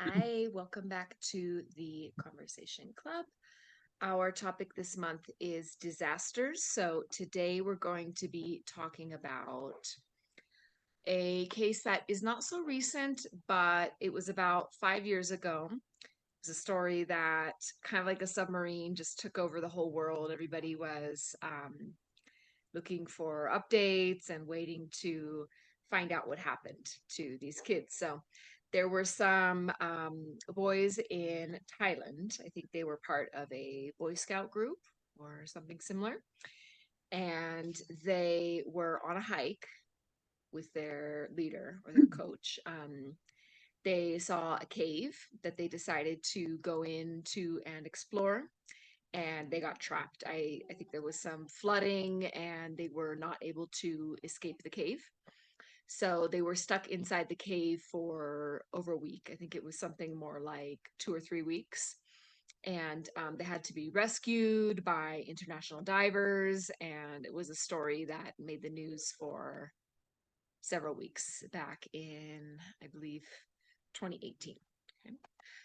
Hi, welcome back to the Conversation Club. Our topic this month is disasters. So today we're going to be talking about a case that is not so recent, but it was about 5 years ago. It was a story that kind of like a submarine just took over the whole world. Everybody was looking for updates and waiting to find out what happened to these kids. So there were some boys in Thailand. I think they were part of a Boy Scout group or something similar. And they were on a hike with their leader or their coach. They saw a cave that they decided to go into and explore, and they got trapped. I think there was some flooding and they were not able to escape the cave. So they were stuck inside the cave for over a week. I think it was something more like 2 or 3 weeks. And they had to be rescued by international divers. And it was a story that made the news for several weeks back in, I believe, 2018. Okay.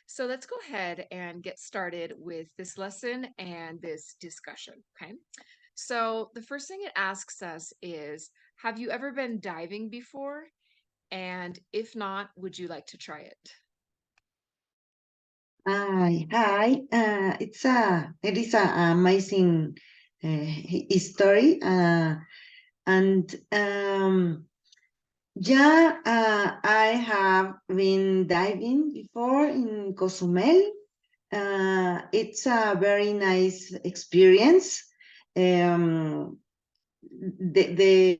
So let's go ahead and get started with this lesson and this discussion. Okay. So the first thing it asks us is, have you ever been diving before? And if not, would you like to try it? Hi. It is a amazing story, and yeah, I have been diving before in Cozumel. It's a very nice experience. Um, the the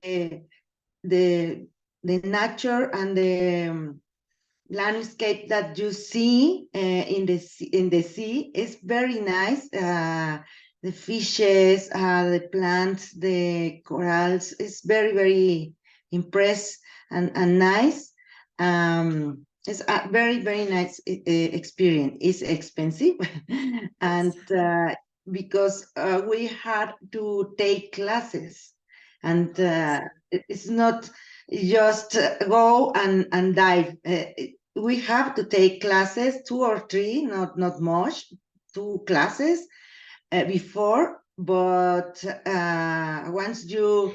the the nature and the landscape that you see in the sea is very nice. The fishes, the plants, the corals is very impressed and nice. It's a very nice experience. It's expensive, and Yes. because we had to take classes, and Oh, I see. it's not just go and dive. We have to take classes, two or three, not much, two classes before, but once you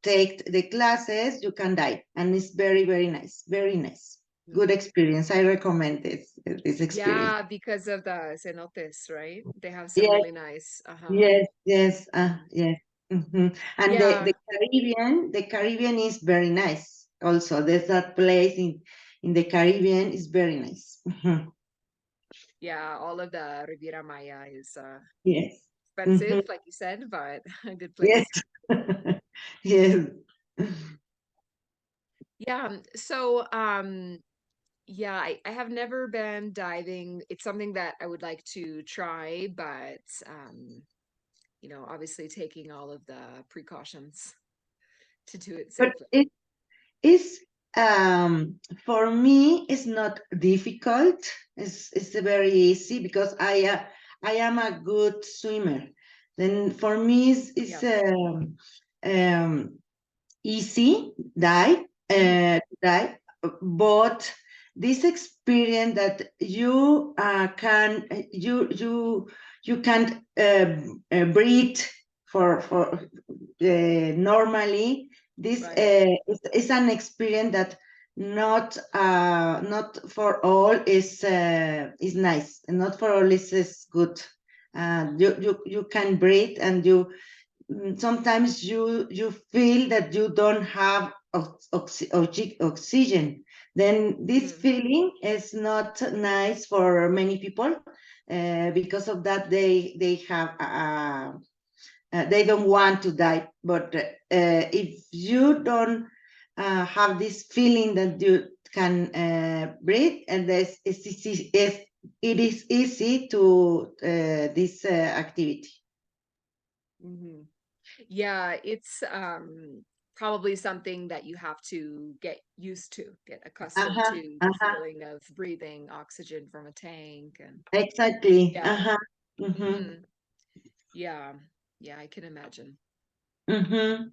take the classes, you can dive, and it's very nice, very nice. Good Mhm. experience. I recommend this experience. Yeah, because of the cenotes, right? They have some Yes, really nice, uh-huh. yes, Mhm. yes. And Yeah, The Caribbean is very nice. Also, there's that place in the Caribbean is very nice. yeah, all of the Riviera Maya is Yes. expensive, Mhm. like you said, but a good Yes. place. Yes. Yeah, yeah, I have never been diving. It's something that I would like to try, but obviously taking all of the precautions to do it But safely. it is for me it's not difficult. It's very easy because I am a good swimmer. Then for me it's Yep. um easy dive, but this experience that you can't breathe for normally. This Right. is an experience that not for all is nice, and not for all is good. You can breathe, and sometimes you feel that you don't have oxygen. Then this Hmm. feeling is not nice for many people. Because of that, they don't want to die. But if you don't have this feeling that you can breathe, and it is easy to this activity. Hmm. Yeah, it's probably something that you have to get used to, get accustomed Uh-huh, to the uh-huh. feeling of breathing oxygen from a tank and Exactly. yeah. Uh-huh. Mm-hmm. Hmm. Yeah. Yeah, I can imagine. Mm-hmm.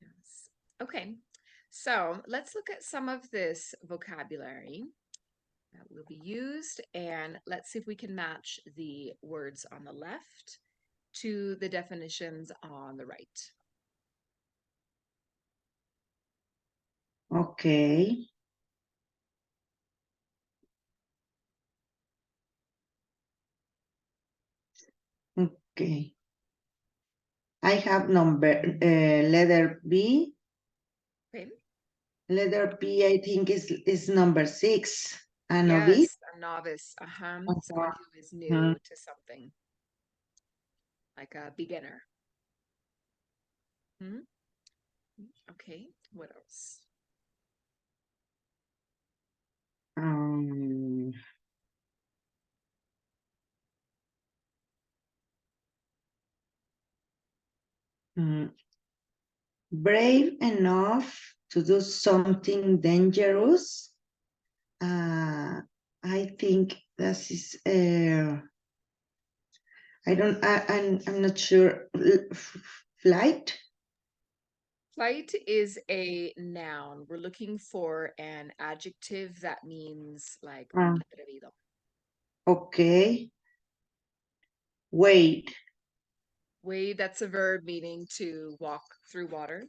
Yes. Okay. So let's look at some of this vocabulary that will be used, and let's see if we can match the words on the left to the definitions on the right. Okay. Okay. I have letter B. Okay. Letter B, I think is number 6. A novice. Yes, a novice. Someone Uh-huh. who is Mhm. new to something, like a beginner. Hmm? Okay. What else? Um, mm, brave enough to do something dangerous. I think this is I'm not sure. Flight. Flight is a noun. We're looking for an adjective that means like Uh, atrevido. okay. Wait. Wade, that's a verb meaning to walk through water.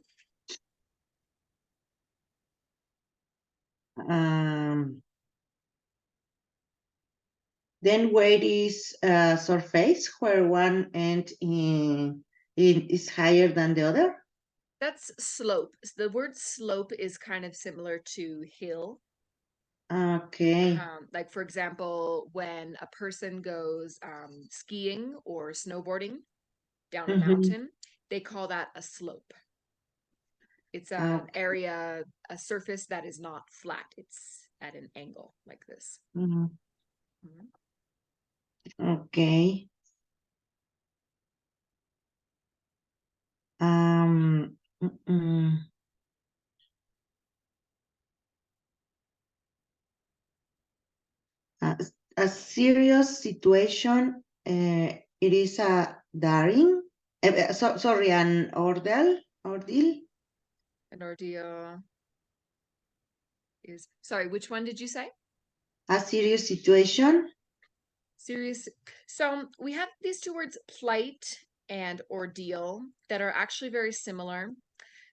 Um, then wait is surface where one end is higher than the other. That's slope. The word slope is kind of similar to hill. Okay. Like, for example, when a person goes skiing or snowboarding down a Mhm. mountain, they call that a slope. It's an Okay. area, a surface that is not flat. It's at an angle like this. Mhm. Mhm. Okay. Um, mm, mm. a, a serious situation. It is a daring. Sorry, an ordeal. An ordeal is, sorry, which one did you say? A serious situation. Serious. So we have these two words, plight and ordeal, that are actually very similar.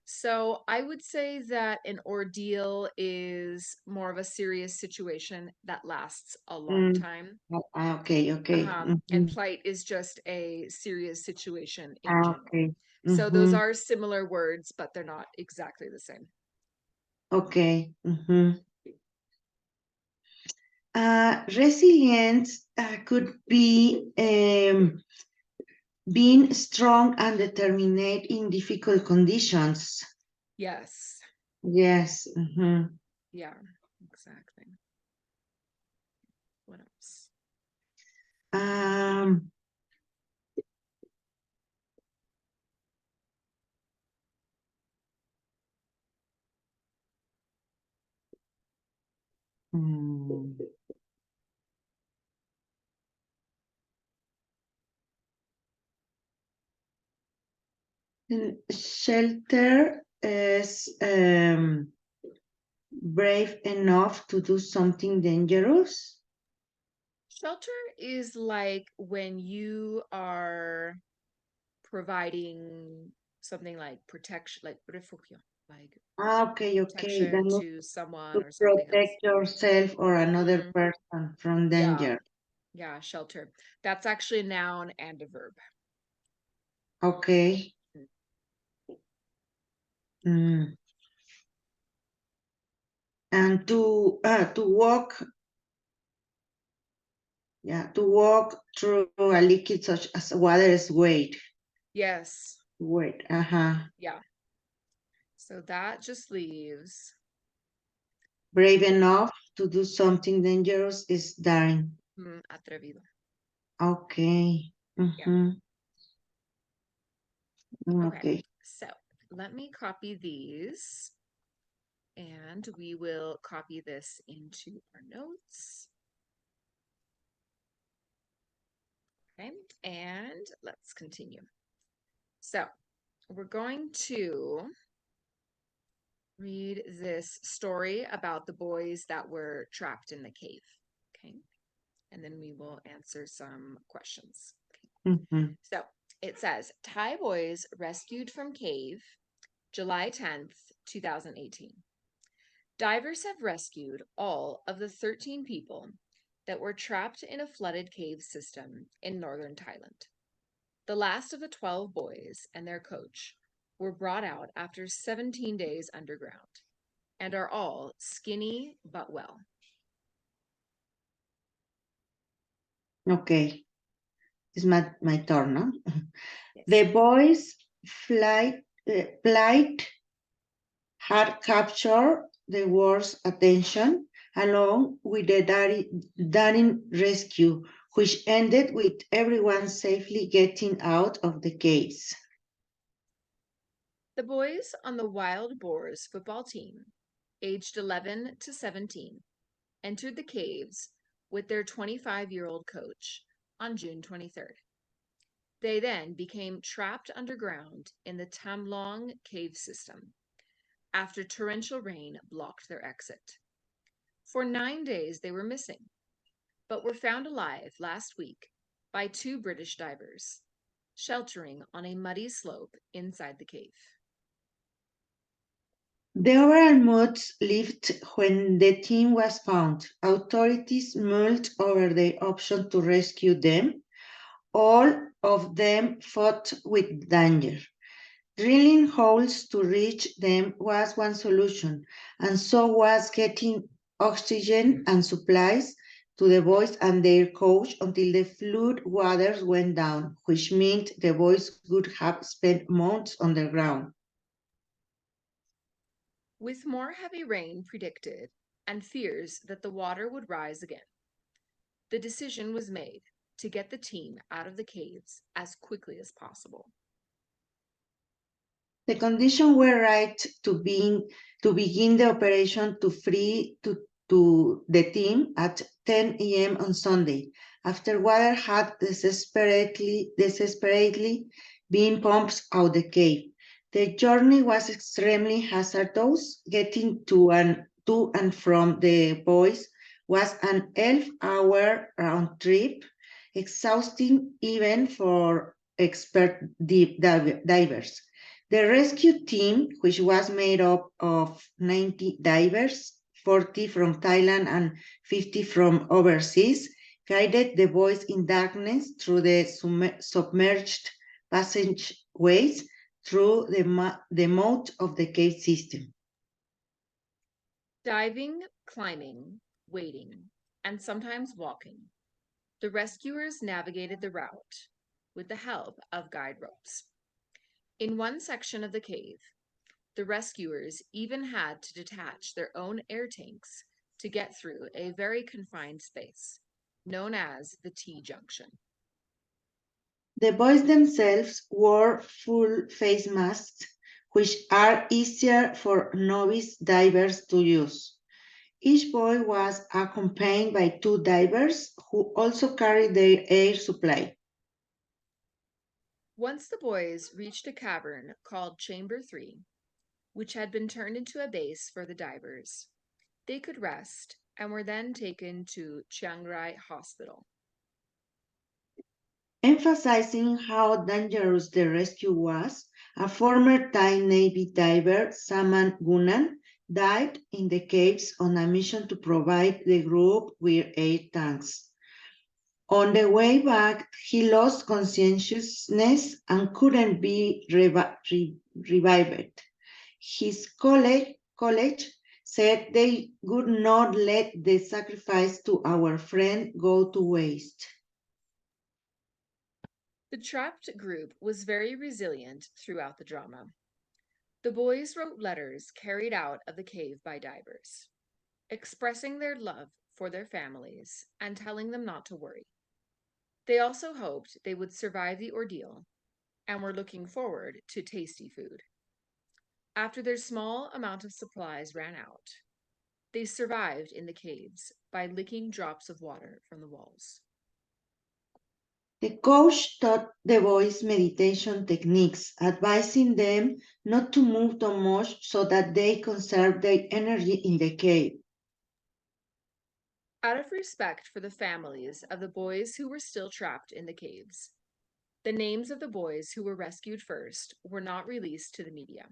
So I would say that an ordeal is more of a serious situation that lasts a long Mm. time. Okay, okay. And Mhm. plight is just a serious situation in general. Okay. So those Mm-hmm. are similar words, but they're not exactly the same. Okay. Mm-hmm. Resilience could be being strong and determined in difficult conditions. Yes. Yes. Mm-hmm. Yeah, exactly. What else? Um, mm, shelter is brave enough to do something dangerous. Shelter is like when you are providing something like protection, like refugio, like Okay, okay. protection Then to someone to or something else. protect yourself or another Hmm. person from Yeah, danger. yeah, shelter. That's actually a noun and a verb. Okay. Mm. Mm. And to walk, yeah, to walk through a liquid such as water is weight. Yes, Weight. Uh-huh. yeah. So that just leaves Brave enough to do something dangerous is daring. atrevido. Okay. Yeah. Mm-hmm. Okay. Okay. So let me copy these and we will copy this into our notes. Okay. And let's continue. So we're going to read this story about the boys that were trapped in the cave. Okay. And then we will answer some questions. Okay. Mhm. So it says Thai boys rescued from cave July 10th, 2018. Divers have rescued all of the 13 people that were trapped in a flooded cave system in northern Thailand. The last of the 12 boys and their coach were brought out after 17 days underground and are all skinny but well. Okay, it's my turn, no? Yes. The boys' plight had captured the world's attention, along with the daring rescue, which ended with everyone safely getting out of the caves. The boys on the Wild Boars football team, aged 11 to 17, entered the caves with their 25-year-old coach on June 23rd. They then became trapped underground in the Tamlong cave system after torrential rain blocked their exit. For 9 days, they were missing, but were found alive last week by two British divers, sheltering on a muddy slope inside the cave. The overall mood lifted when the team was found. Authorities mulled over the option to rescue them. All of them fought with danger. Drilling holes to reach them was one solution, and so was getting oxygen and supplies to the boys and their coach until the flood waters went down, which meant the boys would have spent months underground. With more heavy rain predicted and fears that the water would rise again, the decision was made to get the team out of the caves as quickly as possible. The conditions were right to begin the operation to the team at 10 a.m. on Sunday, after water had desperately been pumped out the cave. The journey was extremely hazardous. Getting to and from the boys was an 12-hour round trip, exhausting even for expert divers. The rescue team, which was made up of 90 divers, 40 from Thailand and 50 from overseas, guided the boys in darkness through the submerged passageways through the moat of the cave system. Diving, climbing, wading, and sometimes walking, the rescuers navigated the route with the help of guide ropes. In one section of the cave, the rescuers even had to detach their own air tanks to get through a very confined space, known as the T junction. The boys themselves wore full face masks, which are easier for novice divers to use. Each boy was accompanied by two divers who also carried their air supply. Once the boys reached a cavern called Chamber 3, which had been turned into a base for the divers, they could rest and were then taken to Chiang Rai Hospital. Emphasizing how dangerous the rescue was, a former Thai Navy diver, Saman Gunan, died in the caves on a mission to provide the group with air tanks. On the way back, he lost consciousness and couldn't be revived. His college said they would not let the sacrifice to our friend go to waste. The trapped group was very resilient throughout the drama. The boys wrote letters carried out of the cave by divers, expressing their love for their families and telling them not to worry. They also hoped they would survive the ordeal and were looking forward to tasty food. After their small amount of supplies ran out, they survived in the caves by licking drops of water from the walls. The coach taught the boys meditation techniques, advising them not to move too much so that they conserve their energy in the cave. Out of respect for the families of the boys who were still trapped in the caves, the names of the boys who were rescued first were not released to the media.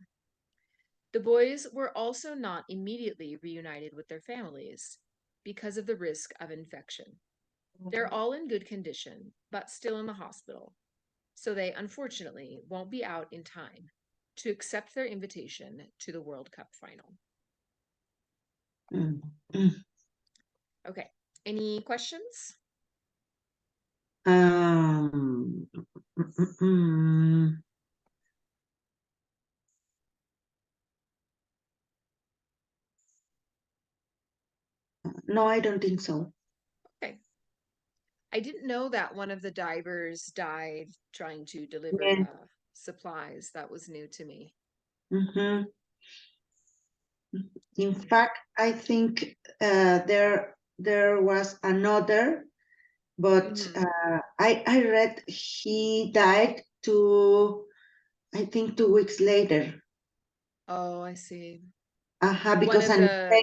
The boys were also not immediately reunited with their families because of the risk of infection. They're all in good condition, but still in the hospital, so they unfortunately won't be out in time to accept their invitation to the World Cup final. Mm, mm. Okay, any questions? Um, mm, mm, mm. No, I don't think so. Okay. I didn't know that one of the divers died trying to deliver Yeah. supplies. That was new to me. Mhm. In fact, I think there was another, but Hmm. I read he died I think 2 weeks later. Oh, I see. One Because of the,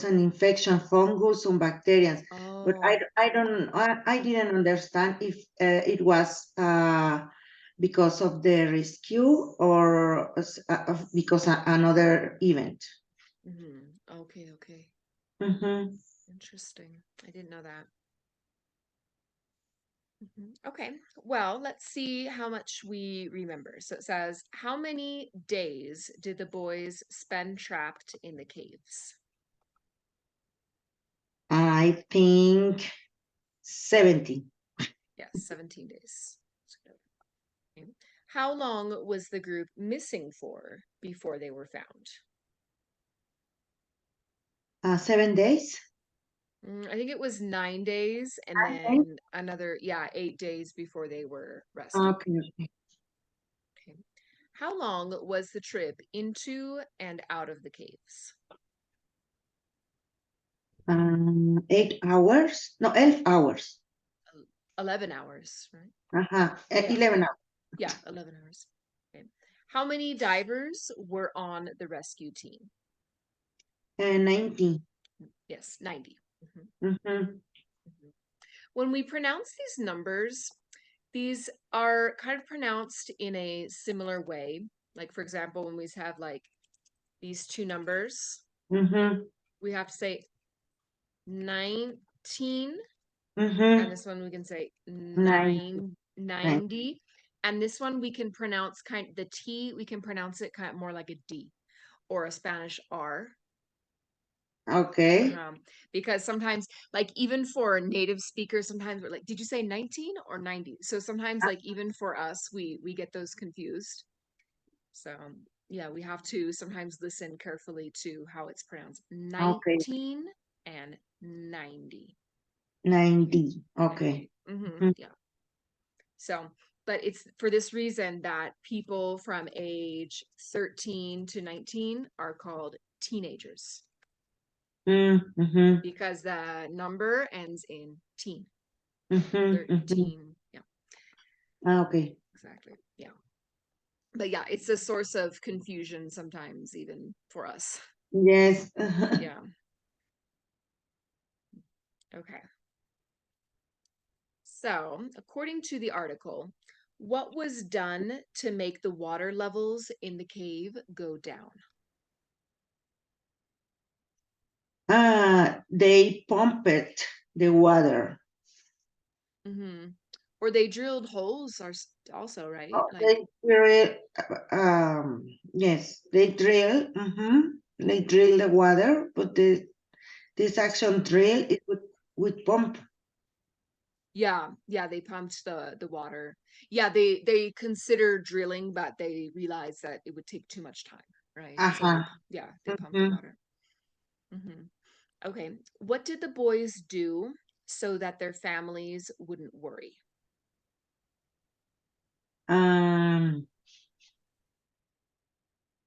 an infection, fungus and bacteria. But oh, I didn't understand if it was because of the rescue or because another event. okay, okay. Mm-hmm. Interesting. I didn't know that. Okay, well, let's see how much we remember. So it says, how many days did the boys spend trapped in the caves? I think 70. Yes, 17 days. Okay. How long was the group missing for before they were found? 7 days? I think it was 9 days and Okay. then another, yeah, 8 days before they were rescued. Okay. Okay. How long was the trip into and out of the caves? 8 hours? No, 12 hours. 11 hours, right? Yeah, 11 hours. yeah, 11 hours. Okay. How many divers were on the rescue team? 90. Yes, 90. Mhm, Mm-hmm. mhm. When we pronounce these numbers, these are kind of pronounced in a similar way. Like, for example, when we have like these two numbers, Mm-hmm. we have to say 19, and Mm-hmm. this one we can say 90. 90. And this one we can pronounce the T, we can pronounce it kind of more like a D or a Spanish R. Okay. Because sometimes, like, even for native speakers, sometimes we're like, did you say 19 or 90? So sometimes, like, even for us, we get those confused. So yeah, we have to sometimes listen carefully to how it's pronounced. Okay. 19 and 90. 90. Okay. 90. Mm-hmm. Mhm. Yeah. So, but it's for this reason that people from age 13 to 19 are called teenagers Mm-hmm. because the number ends in teen. Mm-hmm. Mm-hmm. 13. Yeah, Okay. exactly. Yeah. But yeah, it's a source of confusion sometimes, even for us. Yes. Yeah. Okay. So, according to the article, what was done to make the water levels in the cave go down? They pumped the water. Hmm. Or they drilled holes, are also, right? Oh, Like, they drill, yes, they drill. Mm-hmm. They drill the water, but this action drill is with pump. yeah, yeah, they pumped the water. Yeah, they considered drilling, but they realized that it would take too much time, right? So Uh-huh. they pumped the Mm-hmm. water. Hmm. Okay. What did the boys do so that their families wouldn't worry? Um,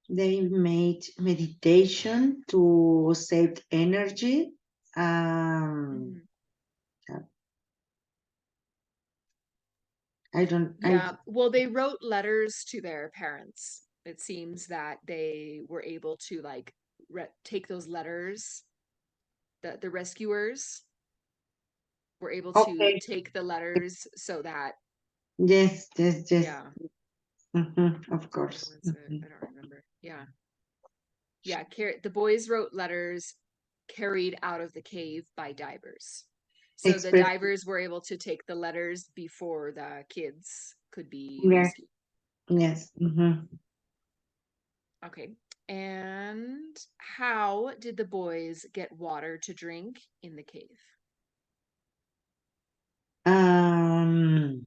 they made meditation to save energy. Um, Hmm. I don't. Yeah. Well, they wrote letters to their parents. It seems that they were able to like take those letters. The rescuers were able to Okay. take the letters so that Yes. Yes. Yes. yeah. Of Where course. was it? I don't remember. Yeah. Yeah, the boys wrote letters carried out of the cave by divers. So the Express. divers were able to take the letters before the kids could be Yes. rescued. Yes. Okay. And how did the boys get water to drink in the cave? Um.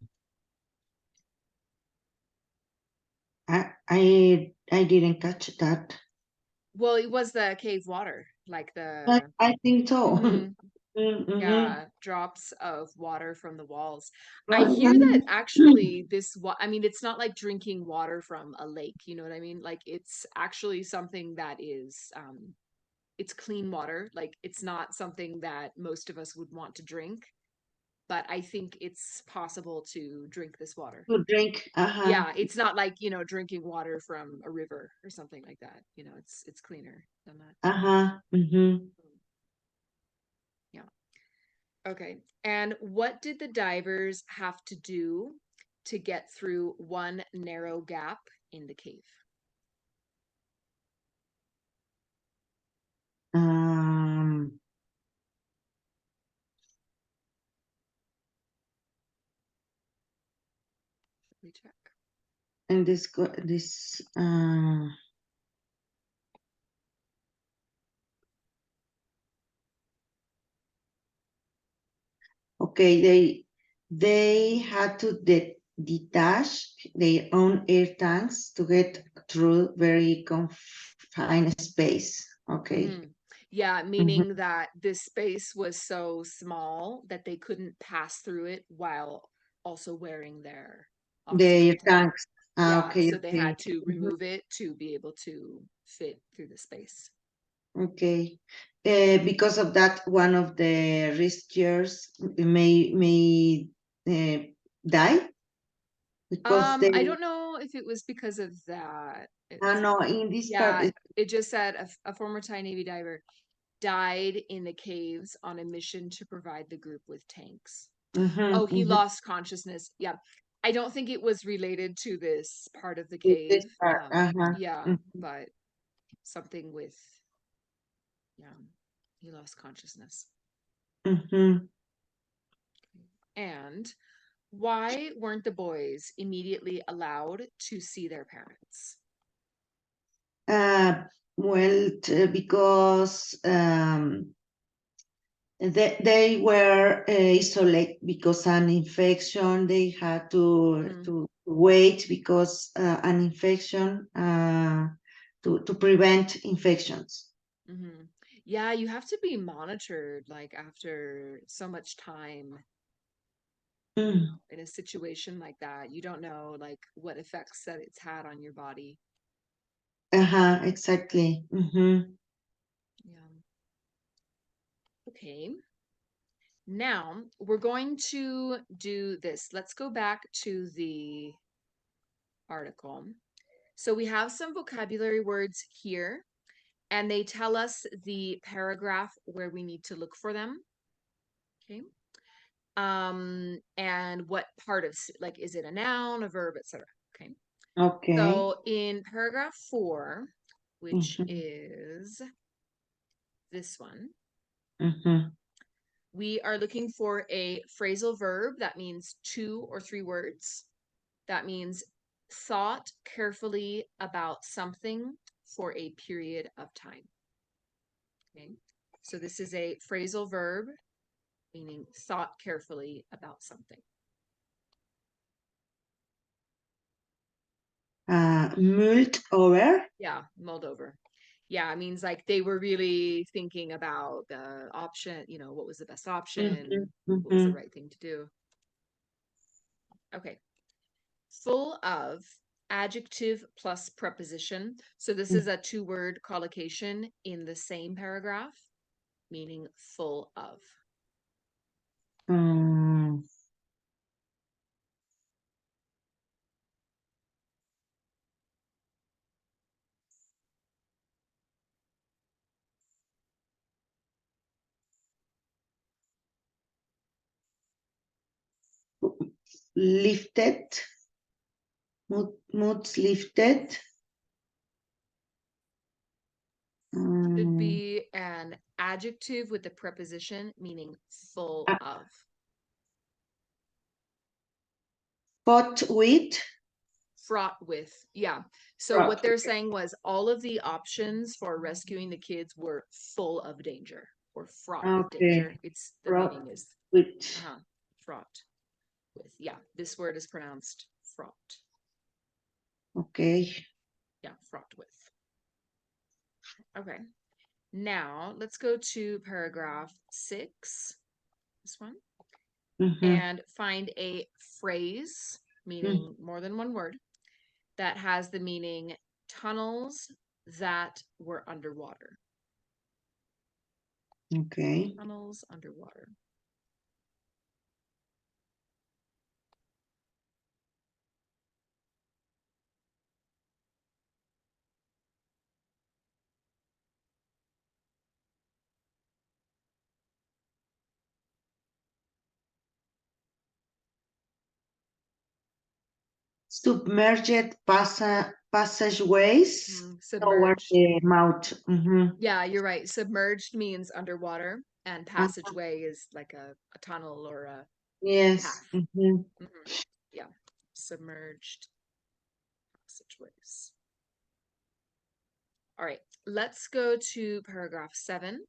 I didn't catch that. Well, it was the cave water, like But the I think so. mhm, Mm-hmm. yeah, drops of water from the walls. I hear that Mhm. actually I mean, it's not like drinking water from a lake, you know what I mean? Like it's actually something that is it's clean water. Like it's not something that most of us would want to drink, but I think it's possible to drink this water. To drink. Yeah, it's not like, drinking water from a river or something like that. It's cleaner than that. Mm-hmm. Yeah. Okay. And what did the divers have to do to get through one narrow gap in the cave? Um. Let me check. And this. Okay. They had to detach their own air tanks to get through very confined space. Okay. Yeah, Mm-hmm. meaning that this space was so small that they couldn't pass through it while also wearing their Their oxygen tank. tanks. Yeah, Okay. so they Okay. had to Mhm. remove it to be able to fit through the space. Okay. Because of that, one of the rescuers may uh, die because I they. don't know if it was because of that. No, in this part Yeah, is. it just said a former Thai Navy diver died in the caves on a mission to provide the group with tanks. Oh, he Mm-hmm. lost consciousness. Yeah. I don't think it was related to this part of the This cave. part. Yeah, Mm-hmm. but something with, yeah, he lost consciousness. Mm-hmm. And why weren't the boys immediately allowed to see their parents? Uh, well, because they were isolated because an infection. They had Mm, to wait because an infection to prevent infections. hmm. Yeah, you have to be monitored like after so much time, Mm. in a situation like that. You don't know like what effects that it's had on your body. Exactly. Mm-hmm. Yeah. Okay. Now we're going to do this. Let's go back to the article. So we have some vocabulary words here, and they tell us the paragraph where we need to look for them. Okay. And what part of like is it a noun, a verb, etc. Okay. Okay. So in paragraph 4, which Mm-hmm. is this one, Mm-hmm. we are looking for a phrasal verb that means 2 or 3 words. That means thought carefully about something for a period of time. Okay. So this is a phrasal verb meaning thought carefully about something. Mulled over. Yeah, mulled over. Yeah, it means like they were really thinking about the option, what was the best Mm-hmm. option, what was the Mm-hmm. right thing to do. Okay. Full of, adjective plus preposition. So this is a 2-word collocation in the same paragraph, meaning full of. Mm. lifted, moods lifted. Should be an adjective with the preposition meaning full of. Fought with. Fraught with. Yeah. So what they're saying was all of the options for rescuing the kids were full of danger or fraught with danger. It's the meaning is with. Fraught with. Yeah, this word is pronounced fraught. Okay. Yeah, fraught with. Okay. Now let's go to paragraph 6. This one. And find a phrase meaning more than one word that has the meaning tunnels that were underwater. Okay. Tunnels underwater. Submerged passageways toward Submerged. the mouth. Yeah, you're right. Submerged means underwater, and passageway is like a tunnel or a Yes. path. Yeah, submerged passageways. All right, let's go to paragraph 7,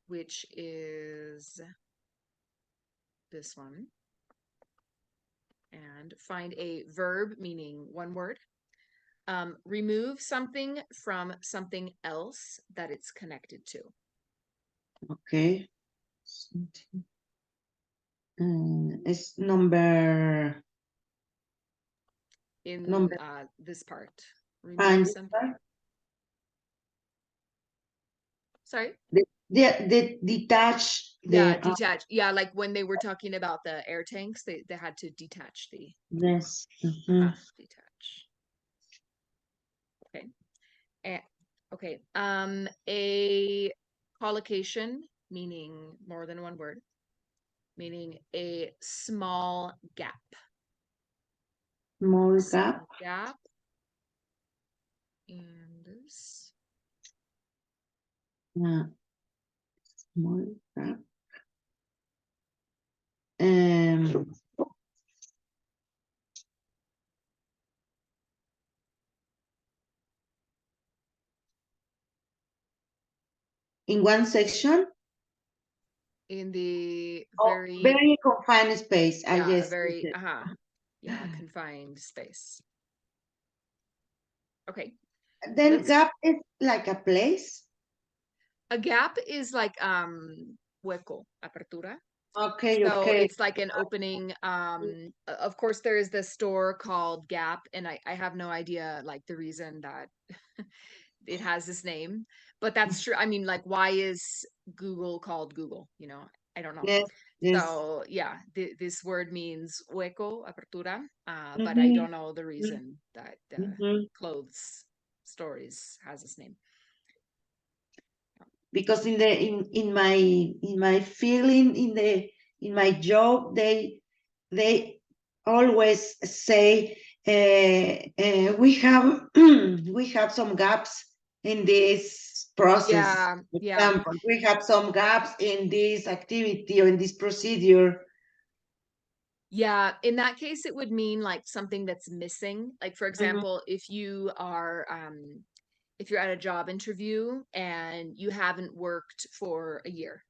which is this one. And find a verb meaning one word. Remove something from something else that it's connected to. Okay. It's number. In this part. Remove something. Sorry? The detach. Yeah, detach. Yeah, like when they were talking about the air tanks, they had to detach the. Yes. Detach. Okay. Okay. A collocation meaning more than one word, meaning a small gap. Small gap. Gap. And this. Yeah. Small gap. In one section. In the very confined space. Yeah, a very confined space. Okay. Then gap is like a place. A gap is like hueco, apertura. Okay, so it's like an opening. Of course, there is this store called Gap, and I have no idea like the reason that it has this name, but that's true. I mean, like, why is Google called Google? I don't know. Yes. So yeah, this word means hueco, apertura, but I don't know the reason that clothes stores has this name. Because in my feeling in my job they always say we have we have some gaps in this process. Yeah. We have some gaps in this activity or in this procedure. Yeah, in that case, it would mean like something that's missing. Like, for example, if you are if you're at a job interview and you haven't worked for a year,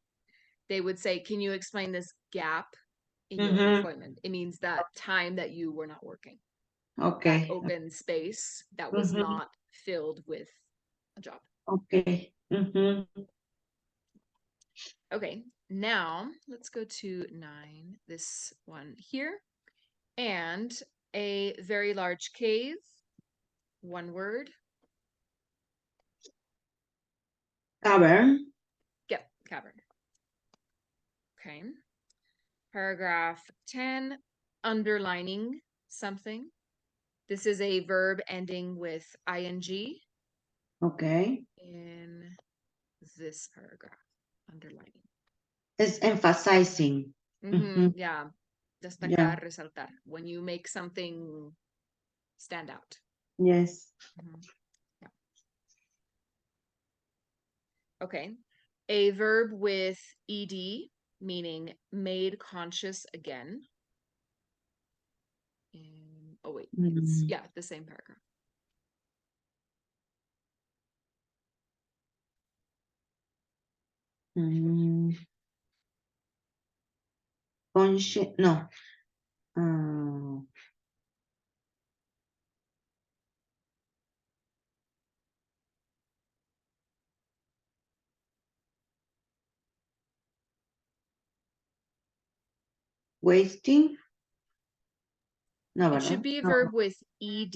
they would say, can you explain this gap in your employment? It means that time that you were not working. Okay. That open space that was not filled with a job. Okay. Okay, now let's go to 9, this one here. And a very large cave, one word. Cavern. Yep, cavern. Okay. Paragraph 10, underlining something. This is a verb ending with ing. Okay. In this paragraph, underlining. It's emphasizing. Yeah. Destacar, resaltar. When you make something stand out. Yes. Yeah. Okay. A verb with ed, meaning made conscious again. Oh wait, it's the same paragraph. No. Wasting? No, It should ¿verdad? be a No. verb with ed,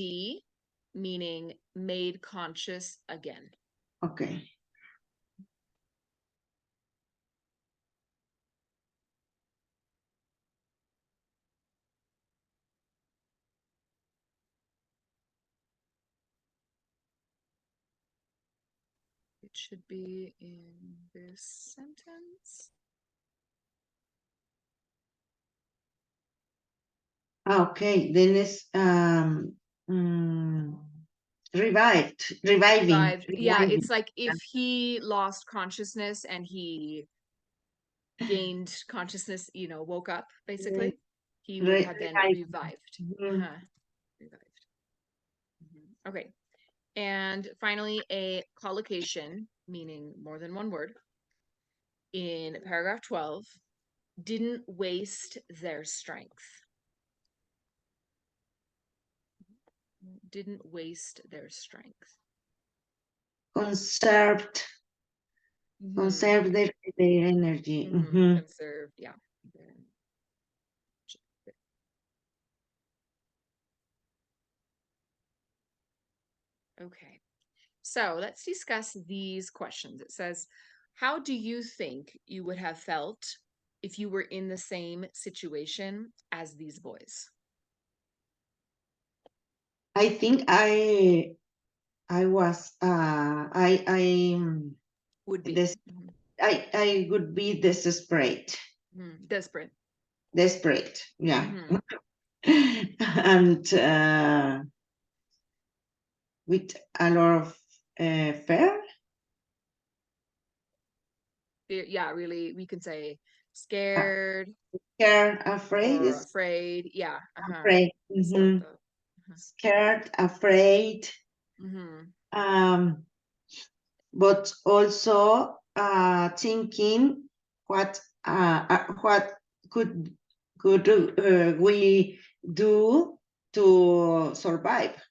meaning made conscious again. Okay. It should be in this sentence. Okay. Then it's reviving. Yeah, it's like if he lost consciousness and he gained consciousness, woke up, basically, he would have been revived. Revived. Okay. And finally, a collocation, meaning more than one word, in paragraph 12, didn't waste their strength. Didn't waste their strength. Conserved. Conserve their energy. Conserved, yeah. Okay. So let's discuss these questions. It says, how do you think you would have felt if you were in the same situation as these boys? I think I was Would be. this I would be desperate. Desperate. Desperate, yeah. And with a lot of fear. Yeah, really, we can say scared. Scared, afraid. Or afraid. Yeah. Afraid. Scared, afraid. But also thinking what could we do to survive.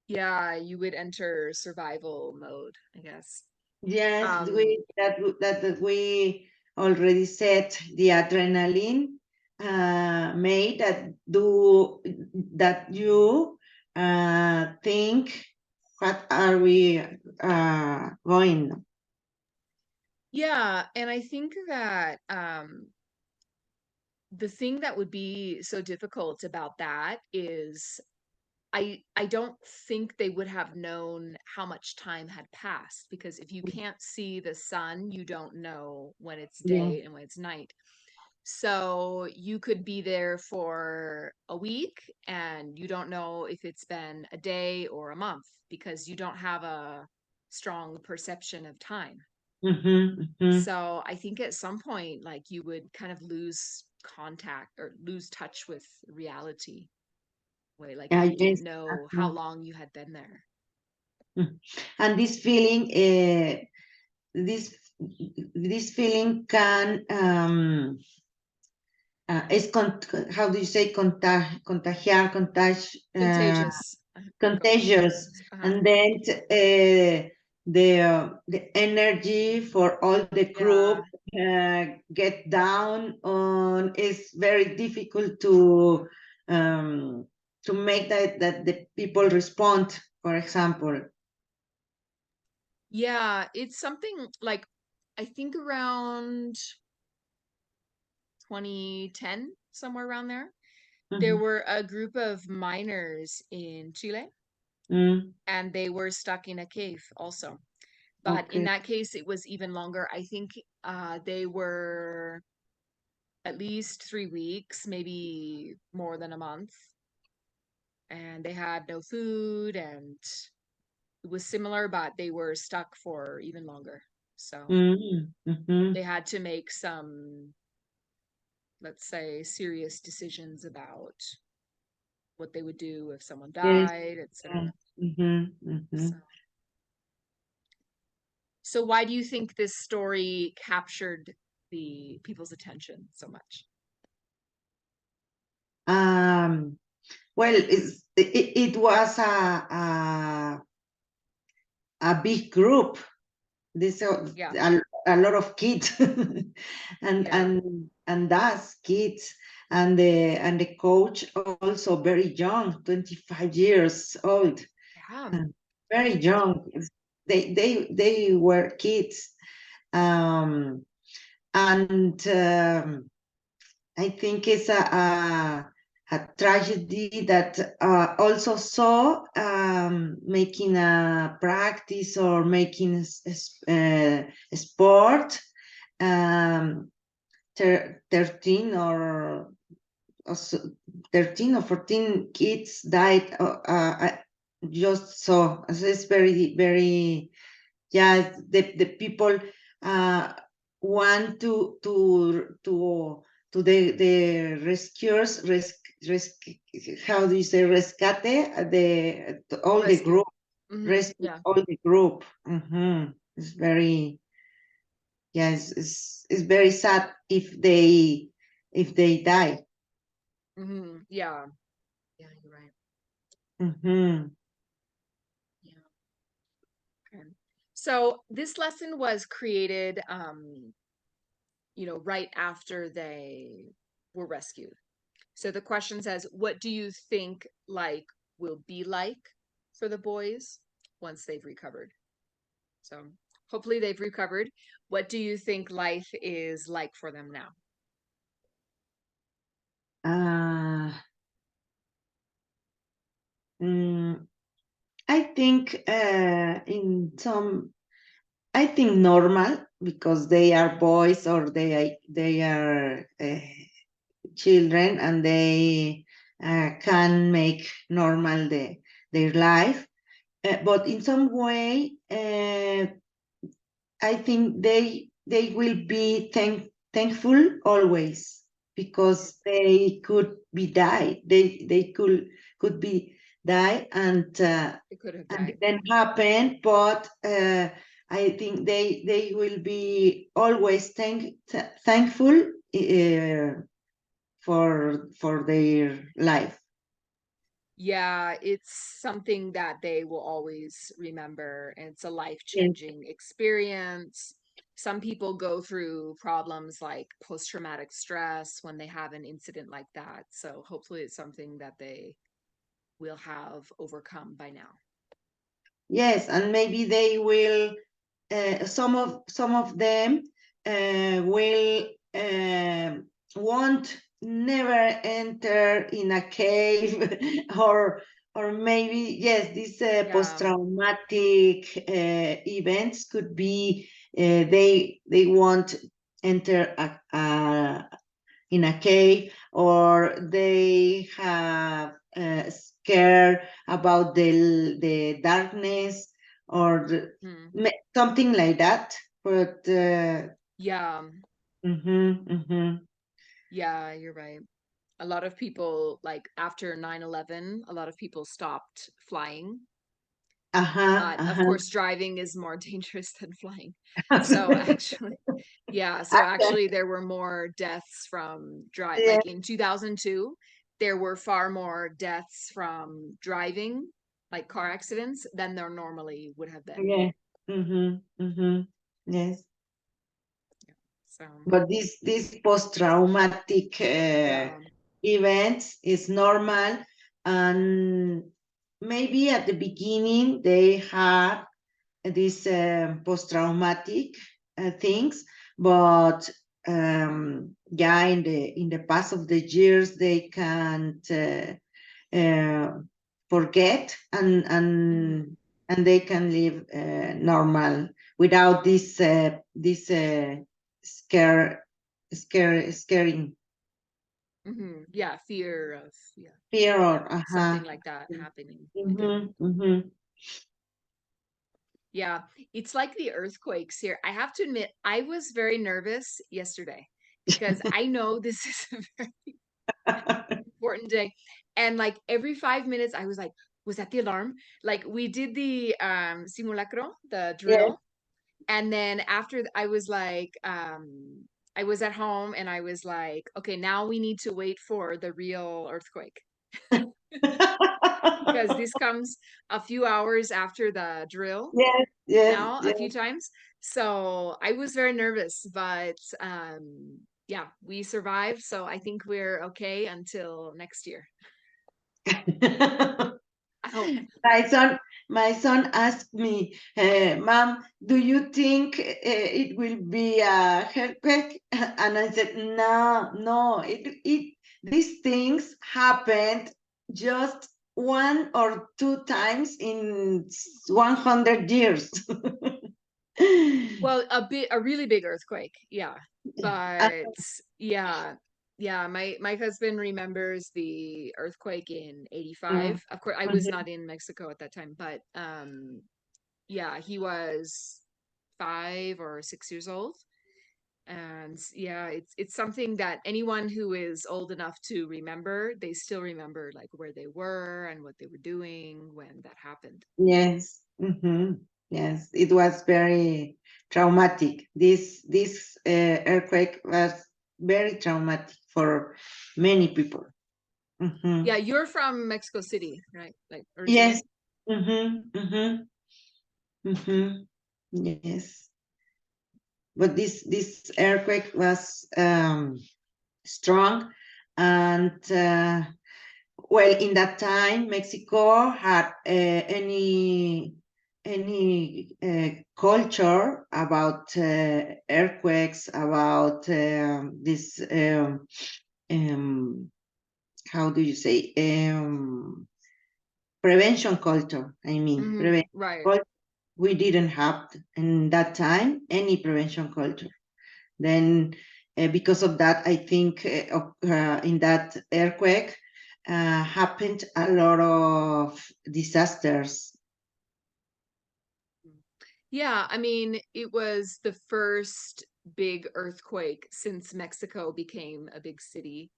Yeah, you would enter survival mode, I guess. Yes, that we already said the adrenaline made that you think what are we going. Yeah, and I think that the thing that would be so difficult about that is I don't think they would have known how much time had passed, because if you can't see the sun, you don't know when it's day and when it's night. So you could be there for a week and you don't know if it's been a day or a month, because you don't have a strong perception of time. So I think at some point, like, you would kind of lose contact or lose touch with reality. Way, like if you didn't know how long you had been there. And this feeling, this feeling can is how do you say contagiar, Contagious. Contagious, and then the energy for all the group get down on. Is very difficult to make that the people respond, for example. Yeah, it's something like, I think around 2010, somewhere around there, there were a group of miners in Chile, and they were stuck in a cave also. But in that case, it was even longer. I think they were at least 3 weeks, maybe more than a month. And they had no food, and it was similar, but they were stuck for even longer. So Mm-hmm. they had to make some, let's say, serious decisions about what they would do if someone Yes. died, Yeah. etc. Mm-hmm. So why do you think this story captured the people's attention so much? Um, well, it was a big group. This Yeah, a lot of kids, and yeah, us kids, and the coach also very young, 25 years old, yeah, very right. young. They were kids, um, and I think it's a tragedy that also saw making a practice or making a sport, um, 13 or 13 or 14 kids died, just so it's very, very, yeah, the people uh, want to the rescuers how do you say rescate all the Rescue. group, rescue Yeah. all the group. It's very, yeah, it's very sad if they die. Yeah. Yeah, you're right. Mm-hmm. Yeah. Okay. So this lesson was created, right after they were rescued. So the question says, what do you think like will be like for the boys once they've recovered? So hopefully they've recovered. What do you think life is like for them now? uh, mm, I think I think normal because they are boys or they are children, and they can make normal their life. But in some way, I think they will be thankful always because they could be die. They could be die, It could have and died. then happen, but I think they will be always thankful for their life. Yeah, it's something that they will always remember, and it's a Yes. life-changing experience. Some people go through problems like post-traumatic stress when they have an incident like that. So hopefully it's something that they will have overcome by now. Yes, and maybe they will. Some of them will won't never enter in a cave, or maybe yes, these Yeah. post-traumatic events could be they won't enter in a cave, or they have scared about the darkness, or Hmm. something like that. But Yeah. mhm, mhm. Yeah, you're right. A lot of people, like after 9/11, a lot of people stopped flying. Uh-huh, But of uh-huh. course, driving is more dangerous than flying. So actually, yeah, so Okay, actually there were more deaths from drive, yeah, like in 2002, there were far more deaths from driving, like car accidents, than there normally would have been. yeah. Yes. So, But this post-traumatic yeah. events is normal, and maybe at the beginning they had these post-traumatic things, but yeah, in the past of the years they can't forget, and Mhm. they can live normal without this scare scaring, Yeah, fear of, yeah, fear or something like that happening again. Yeah, it's like the earthquakes here. I have to admit, I was very nervous yesterday because I know this is a very important day. And like every 5 minutes, I was like, was that the alarm? Like we did the simulacro, the Yes. drill. And then after I was like, I was at home and I was like, okay, now we need to wait for the real earthquake because this comes a few hours after the drill Yes, yes, now a yes. few times. So I was very nervous, but yeah, we survived. So I think we're okay until next year. I hope. My son, my son asked me, "Mom, do you think it will be a earthquake?" And I said, "No, no. These things happened just one or two times in 100 years." Well, a really big earthquake, yeah. But yeah, yeah, my husband remembers the earthquake in 85. Of course, I was Mhm. not in Mexico at that time, but yeah, he was 5 or 6 years old. And yeah, it's something that anyone who is old enough to remember, they still remember like where they were and what they were doing when that happened. Yes. Yes, it was very traumatic. This earthquake was very traumatic for many people. Yeah, Mhm. you're from Mexico City, right? Like Yes. originally? Mm-hmm. Yes. But this earthquake was strong, and well, in that time, Mexico had any culture about earthquakes, about this um, how do you say prevention culture? I mean, prevention Right. culture. We didn't have in that time any prevention culture. Then, because of that, I think in that earthquake happened a lot of disasters. Yeah, I mean, it was the first big earthquake since Mexico became a big city.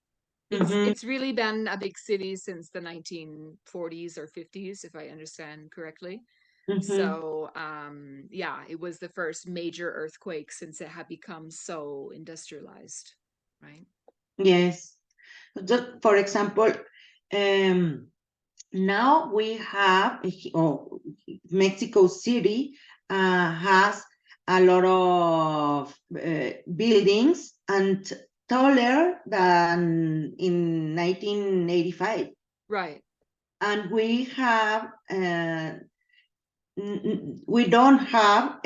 Mm-hmm, It's really been a big city since the 1940s or 50s, if I understand correctly. mm-hmm. So, yeah, it was the first major earthquake since it had become so industrialized, right? Yes. For example, um, now we have Mexico City has a lot of buildings and taller than in 1985. Right. And we have we don't have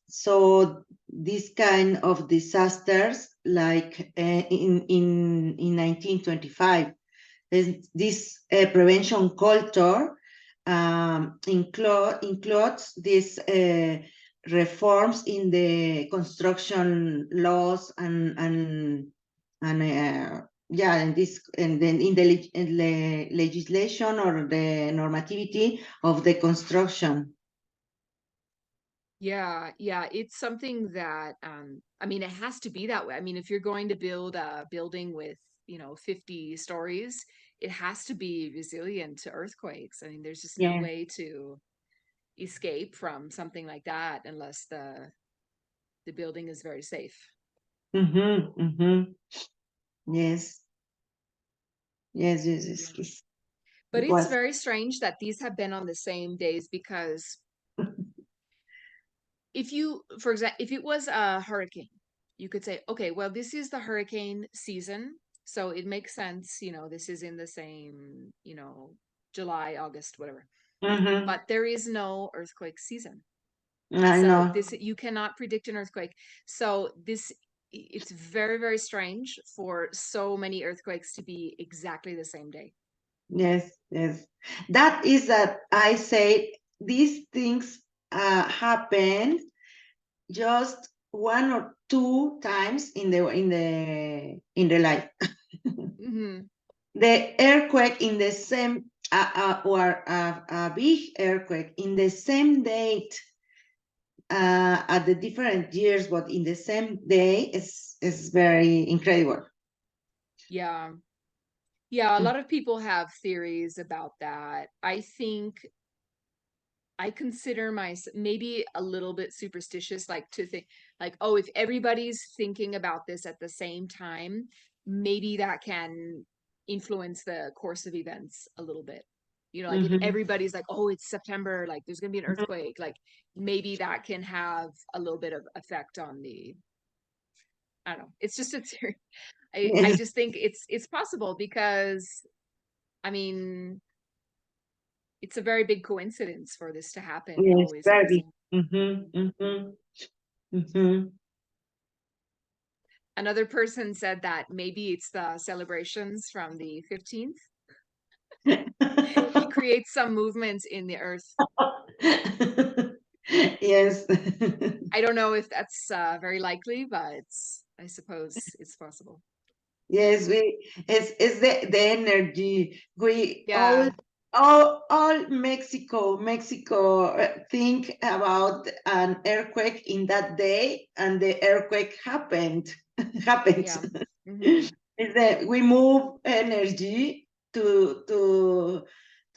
so this kind of disasters like in 1925. This prevention culture includes these reforms in the construction laws and yeah, and this and then in the legislation or the normativity of the construction. Yeah, yeah, it's something that I mean it has to be that way. I mean, if you're going to build a building with, 50 stories, it has to be resilient to earthquakes. I mean, there's just no Yeah. way to escape from something like that unless the building is very safe. Mm-hmm, mm-hmm. Yes, Yeah. yes. But It it's was. very strange that these have been on the same days because if you, for example, if it was a hurricane, you could say, okay, well, this is the hurricane season. So it makes sense, this is in the same, July, August, whatever. Mm-hmm. But there is no earthquake season. I So know. this, you cannot predict an earthquake. So this, it's very, very strange for so many earthquakes to be exactly the same day. Yes, yes. That is that I say these things happen just one or two times in the life. Mm-hmm. The earthquake in the same or a big earthquake in the same date at the different years, but in the same day is very incredible. Yeah. Yeah, a lot of people have theories about that. I think I consider myself maybe a little bit superstitious, like to think, like, oh, if everybody's thinking about this at the same time, maybe that can influence the course of events a little bit. You know, like if Mhm. everybody's like, oh, it's September, like there's gonna be an earthquake, like maybe that can have a little bit of effect on the, I don't know. It's just a theory. I Yes, just think it's possible because I mean it's a very big coincidence for this to happen yes, always at the very. same. Another person said that maybe it's the celebrations from the 15th. It creates some movement in the earth. Yes. I don't know if that's very likely, but I suppose it's possible. Yes, it's the energy. We Yeah, all Mexico think about an earthquake in that day, and the earthquake happens. yeah. Hmm. It's that we move energy to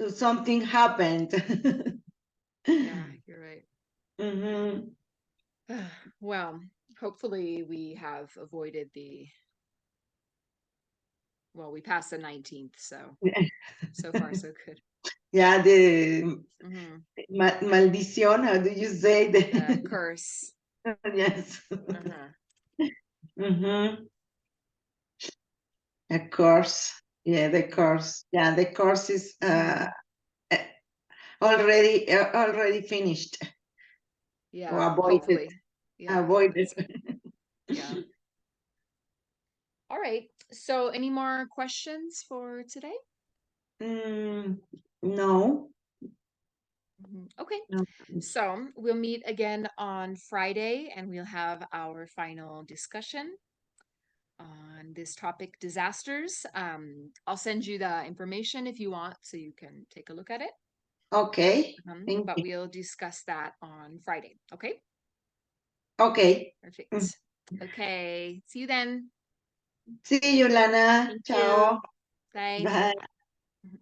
something happened. Yeah, you're right. Mhm. Well, hopefully we have avoided the, well, we passed the 19th, so so far so good. Yeah, the Hmm. maldición, how do you say The the curse. yes. Uh-huh. Mm-hmm. A course. Yeah, the course. Yeah, the course is Hmm. eh, already finished or Yeah, avoided. hopefully. Yeah, Avoided. that's yeah. All right. So, any more questions for today? Mm, no, Mhm. Okay. no. So, we'll meet again on Friday and we'll have our final discussion on this topic disasters. I'll send you the information if you want so you can take a look at it. Okay. Thank But you. we'll discuss that on Friday. Okay. Okay. Mm. Perfect. Okay. See you then. See you, Lana. Thank you. Ciao. Bye. Bye.